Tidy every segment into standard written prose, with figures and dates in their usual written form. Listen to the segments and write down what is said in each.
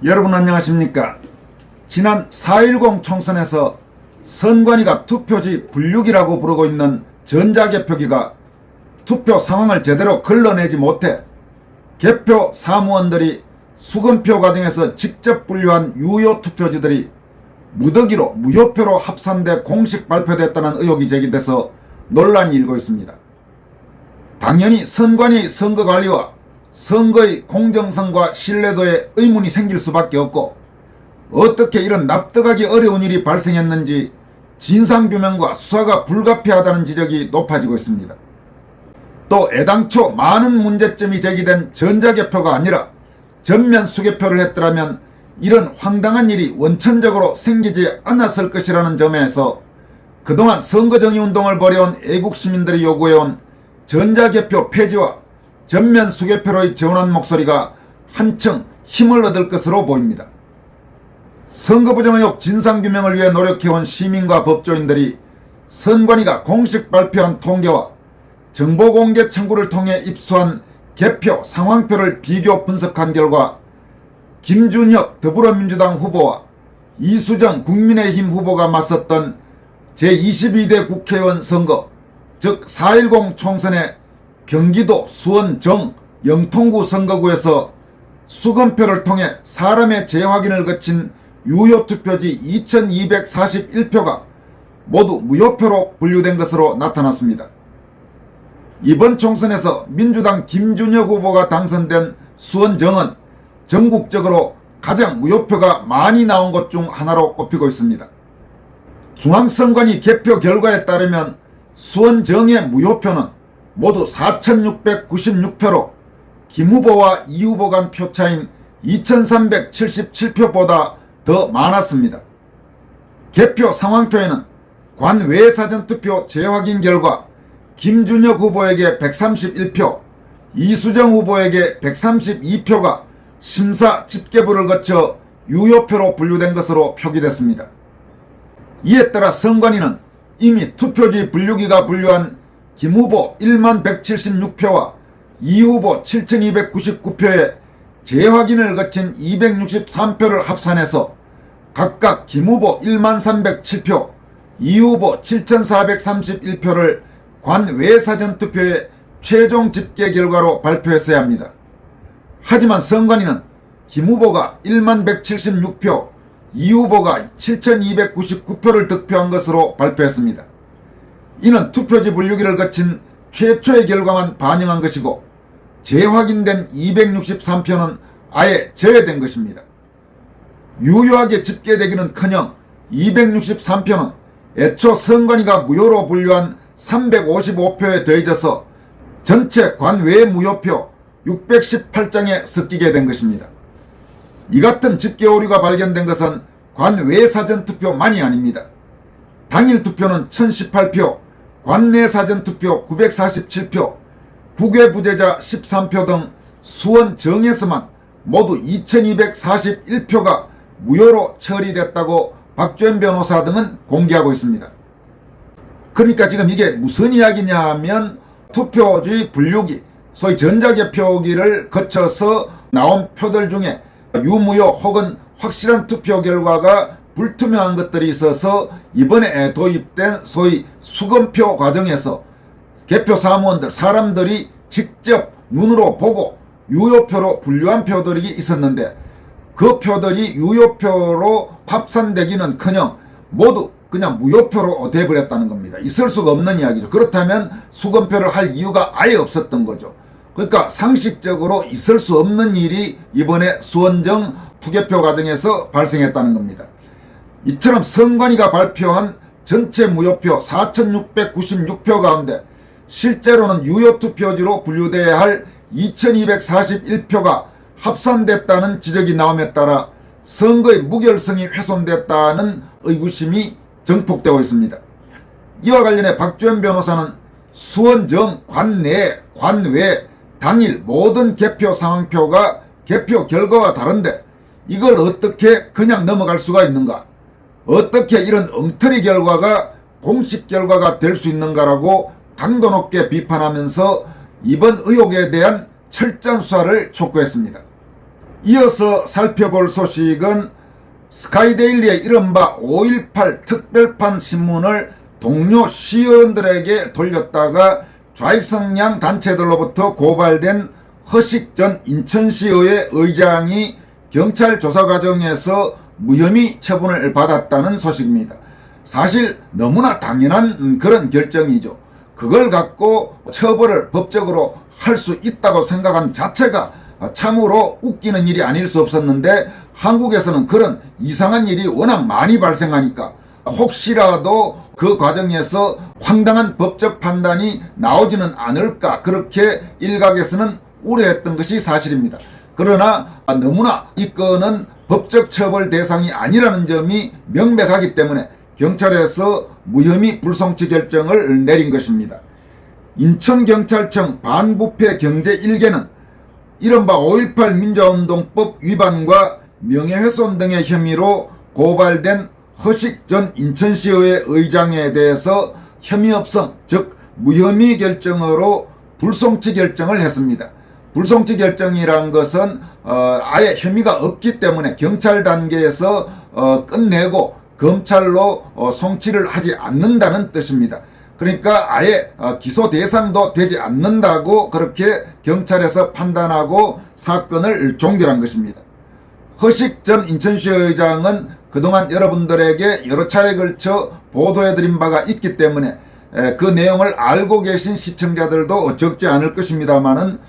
여러분 안녕하십니까. 지난 4.10 총선에서 선관위가 투표지 분류기라고 부르고 있는 전자개표기가 투표 상황을 제대로 걸러내지 못해 개표 사무원들이 수검표 과정에서 직접 분류한 유효 투표지들이 무더기로 무효표로 합산돼 공식 발표됐다는 의혹이 제기돼서 논란이 일고 있습니다. 당연히 선관위 선거관리와 선거의 공정성과 신뢰도에 의문이 생길 수밖에 없고, 어떻게 이런 납득하기 어려운 일이 발생했는지 진상규명과 수사가 불가피하다는 지적이 높아지고 있습니다. 또 애당초 많은 문제점이 제기된 전자개표가 아니라 전면 수개표를 했더라면 이런 황당한 일이 원천적으로 생기지 않았을 것이라는 점에서 그동안 선거정의운동을 벌여온 애국시민들이 요구해온 전자개표 폐지와 전면 수개표로의 재원한 목소리가 한층 힘을 얻을 것으로 보입니다. 선거부정 의혹 진상규명을 위해 노력해온 시민과 법조인들이 선관위가 공식 발표한 통계와 정보공개 청구를 통해 입수한 개표 상황표를 비교 분석한 결과 김준혁 더불어민주당 후보와 이수정 국민의힘 후보가 맞섰던 제22대 국회의원 선거, 즉 4.10 총선의 경기도 수원 정 영통구 선거구에서 수검표를 통해 사람의 재확인을 거친 유효투표지 2241표가 모두 무효표로 분류된 것으로 나타났습니다. 이번 총선에서 민주당 김준혁 후보가 당선된 수원정은 전국적으로 가장 무효표가 많이 나온 곳 중 하나로 꼽히고 있습니다. 중앙선관위 개표 결과에 따르면 수원정의 무효표는 모두 4,696표로 김 후보와 이 후보 간 표차인 2,377표보다 더 많았습니다. 개표 상황표에는 관외사전투표 재확인 결과 김준혁 후보에게 131표, 이수정 후보에게 132표가 심사 집계부를 거쳐 유효표로 분류된 것으로 표기됐습니다. 이에 따라 선관위는 이미 투표지 분류기가 분류한 김 후보 1176표와 이 후보 7299표에 재확인을 거친 263표를 합산해서 각각 김 후보 1307표, 이 후보 7431표를 관외사전투표의 최종 집계 결과로 발표했어야 합니다. 하지만 선관위는 김 후보가 1176표, 이 후보가 7299표를 득표한 것으로 발표했습니다. 이는 투표지 분류기를 거친 최초의 결과만 반영한 것이고 재확인된 263표는 아예 제외된 것입니다. 유효하게 집계되기는커녕 263표는 애초 선관위가 무효로 분류한 355표에 더해져서 전체 관외 무효표 618장에 섞이게 된 것입니다. 이 같은 집계 오류가 발견된 것은 관외 사전투표만이 아닙니다. 당일 투표는 1018표, 관내 사전투표 947표, 국외부재자 13표 등 수원 정에서만 모두 2241표가 무효로 처리됐다고 박주현 변호사 등은 공개하고 있습니다. 그러니까 지금 이게 무슨 이야기냐 하면 투표지 분류기, 소위 전자개표기를 거쳐서 나온 표들 중에 유무효 혹은 확실한 투표 결과가 불투명한 것들이 있어서 이번에 도입된 소위 수검표 과정에서 개표 사무원들, 사람들이 직접 눈으로 보고 유효표로 분류한 표들이 있었는데 그 표들이 유효표로 합산되기는커녕 모두 그냥 무효표로 돼버렸다는 겁니다. 있을 수가 없는 이야기죠. 그렇다면 수검표를 할 이유가 아예 없었던 거죠. 그러니까 상식적으로 있을 수 없는 일이 이번에 수원정 투개표 과정에서 발생했다는 겁니다. 이처럼 선관위가 발표한 전체 무효표 4,696표 가운데 실제로는 유효투표지로 분류돼야 할 2,241표가 합산됐다는 지적이 나옴에 따라 선거의 무결성이 훼손됐다는 의구심이 증폭되고 있습니다. 이와 관련해 박주현 변호사는 수원정 관내, 관외, 당일 모든 개표 상황표가 개표 결과와 다른데 이걸 어떻게 그냥 넘어갈 수가 있는가? 어떻게 이런 엉터리 결과가 공식 결과가 될 수 있는가라고 강도 높게 비판하면서 이번 의혹에 대한 철저한 수사를 촉구했습니다. 이어서 살펴볼 소식은 스카이데일리의 이른바 5.18 특별판 신문을 동료 시의원들에게 돌렸다가 좌익성향 단체들로부터 고발된 허식 전 인천시의회 의장이 경찰 조사 과정에서 무혐의 처분을 받았다는 소식입니다. 사실 너무나 당연한 그런 결정이죠. 그걸 갖고 처벌을 법적으로 할 수 있다고 생각한 자체가 참으로 웃기는 일이 아닐 수 없었는데, 한국에서는 그런 이상한 일이 워낙 많이 발생하니까 혹시라도 그 과정에서 황당한 법적 판단이 나오지는 않을까, 그렇게 일각에서는 우려했던 것이 사실입니다. 그러나 너무나 이 건은 법적 처벌 대상이 아니라는 점이 명백하기 때문에 경찰에서 무혐의 불송치 결정을 내린 것입니다. 인천경찰청 반부패 경제 1개는 이른바 5.18 민주화운동법 위반과 명예훼손 등의 혐의로 고발된 허식 전 인천시의회 의장에 대해서 혐의 없음, 즉 무혐의 결정으로 불송치 결정을 했습니다. 불송치 결정이란 것은 아예 혐의가 없기 때문에 경찰 단계에서 끝내고 검찰로 송치를 하지 않는다는 뜻입니다. 그러니까 아예 기소 대상도 되지 않는다고 그렇게 경찰에서 판단하고 사건을 종결한 것입니다. 허식 전 인천시 의장은 그동안 여러분들에게 여러 차례 걸쳐 보도해드린 바가 있기 때문에 그 내용을 알고 계신 시청자들도 적지 않을 것입니다만은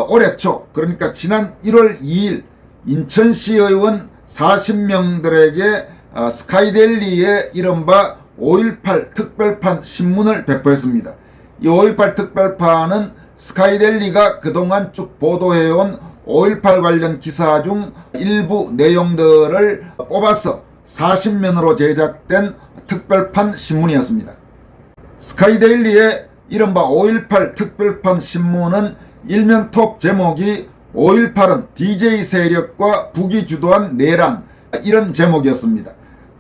올해 초, 그러니까 지난 1월 2일 인천시의원 40명들에게 스카이데일리의 이른바 5.18 특별판 신문을 배포했습니다. 이 5.18 특별판은 스카이데일리가 그동안 쭉 보도해온 5.18 관련 기사 중 일부 내용들을 뽑아서 40면으로 제작된 특별판 신문이었습니다. 스카이데일리의 이른바 5.18 특별판 신문은 일면 톱 제목이 5.18은 DJ 세력과 북이 주도한 내란, 이런 제목이었습니다.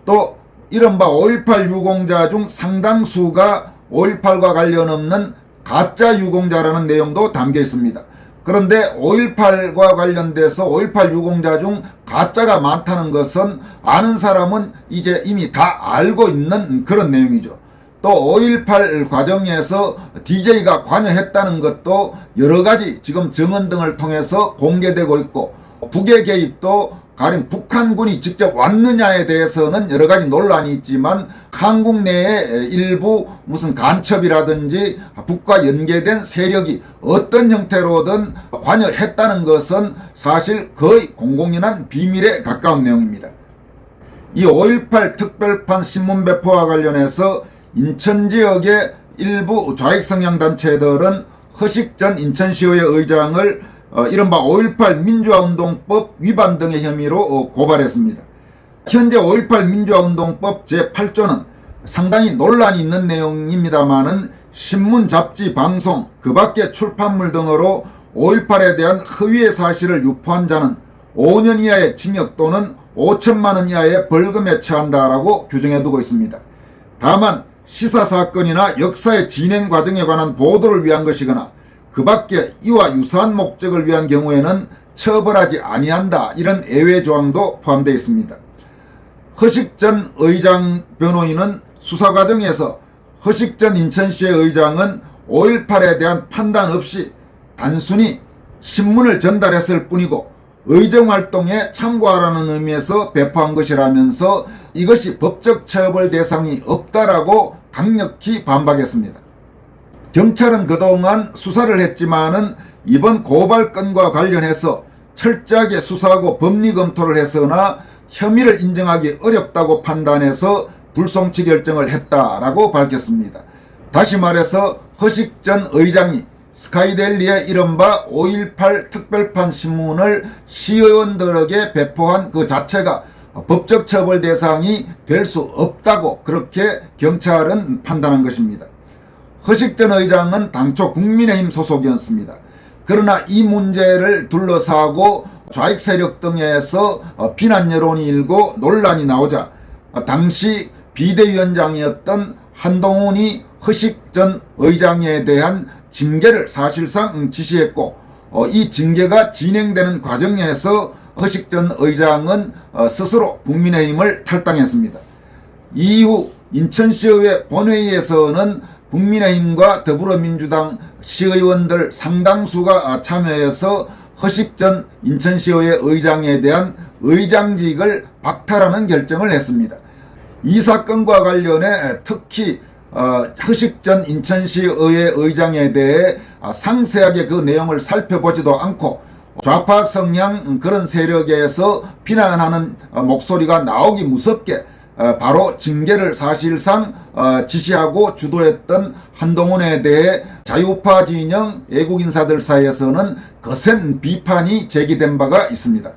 또 이른바 5.18 유공자 중 상당수가 5.18과 관련 없는 가짜 유공자라는 내용도 담겨 있습니다. 그런데 5.18과 관련돼서 5.18 유공자 중 가짜가 많다는 것은 아는 사람은 이제 이미 다 알고 있는 그런 내용이죠. 또 5.18 과정에서 DJ가 관여했다는 것도 여러가지 지금 증언 등을 통해서 공개되고 있고, 북의 개입도 가령 북한군이 직접 왔느냐에 대해서는 여러가지 논란이 있지만 한국 내에 일부 무슨 간첩이라든지 북과 연계된 세력이 어떤 형태로든 관여했다는 것은 사실 거의 공공연한 비밀에 가까운 내용입니다. 이 5.18 특별판 신문 배포와 관련해서 인천 지역의 일부 좌익 성향 단체들은 허식 전 인천시의회 의장을 이른바 5.18 민주화운동법 위반 등의 혐의로 고발했습니다. 현재 5.18 민주화운동법 제8조는 상당히 논란이 있는 내용입니다만은 신문, 잡지, 방송, 그 밖의 출판물 등으로 5.18에 대한 허위의 사실을 유포한 자는 5년 이하의 징역 또는 5천만 원 이하의 벌금에 처한다라고 규정해두고 있습니다. 다만 시사사건이나 역사의 진행 과정에 관한 보도를 위한 것이거나 그 밖에 이와 유사한 목적을 위한 경우에는 처벌하지 아니한다, 이런 예외 조항도 포함되어 있습니다. 허식 전 의장 변호인은 수사 과정에서 허식 전 인천시의 의장은 5.18에 대한 판단 없이 단순히 신문을 전달했을 뿐이고 의정활동에 참고하라는 의미에서 배포한 것이라면서 이것이 법적 처벌 대상이 없다라고 강력히 반박했습니다. 경찰은 그동안 수사를 했지만은 이번 고발건과 관련해서 철저하게 수사하고 법리 검토를 했으나 혐의를 인정하기 어렵다고 판단해서 불송치 결정을 했다라고 밝혔습니다. 다시 말해서 허식 전 의장이 스카이데일리의 이른바 5.18 특별판 신문을 시의원들에게 배포한 그 자체가 법적 처벌 대상이 될 수 없다고 그렇게 경찰은 판단한 것입니다. 허식 전 의장은 당초 국민의힘 소속이었습니다. 그러나 이 문제를 둘러싸고 좌익 세력 등에서 비난 여론이 일고 논란이 나오자 당시 비대위원장이었던 한동훈이 허식 전 의장에 대한 징계를 사실상 지시했고, 이 징계가 진행되는 과정에서 허식 전 의장은 스스로 국민의힘을 탈당했습니다. 이후 인천시의회 본회의에서는 국민의힘과 더불어민주당 시의원들 상당수가 참여해서 허식 전 인천시의회 의장에 대한 의장직을 박탈하는 결정을 했습니다. 이 사건과 관련해 특히 허식 전 인천시의회 의장에 대해 상세하게 그 내용을 살펴보지도 않고 좌파 성향 그런 세력에서 비난하는 목소리가 나오기 무섭게 바로 징계를 사실상 지시하고 주도했던 한동훈에 대해 자유파 진영 애국 인사들 사이에서는 거센 비판이 제기된 바가 있습니다.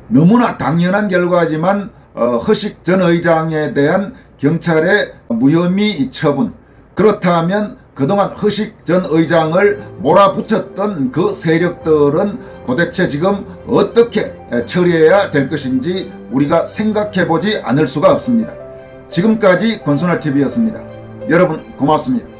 너무나 당연한 결과지만 허식 전 의장에 대한 경찰의 무혐의 처분, 그렇다면 그동안 허식 전 의장을 몰아붙였던 그 세력들은 도대체 지금 어떻게 처리해야 될 것인지 우리가 생각해보지 않을 수가 없습니다. 지금까지 권순할TV였습니다. 여러분 고맙습니다.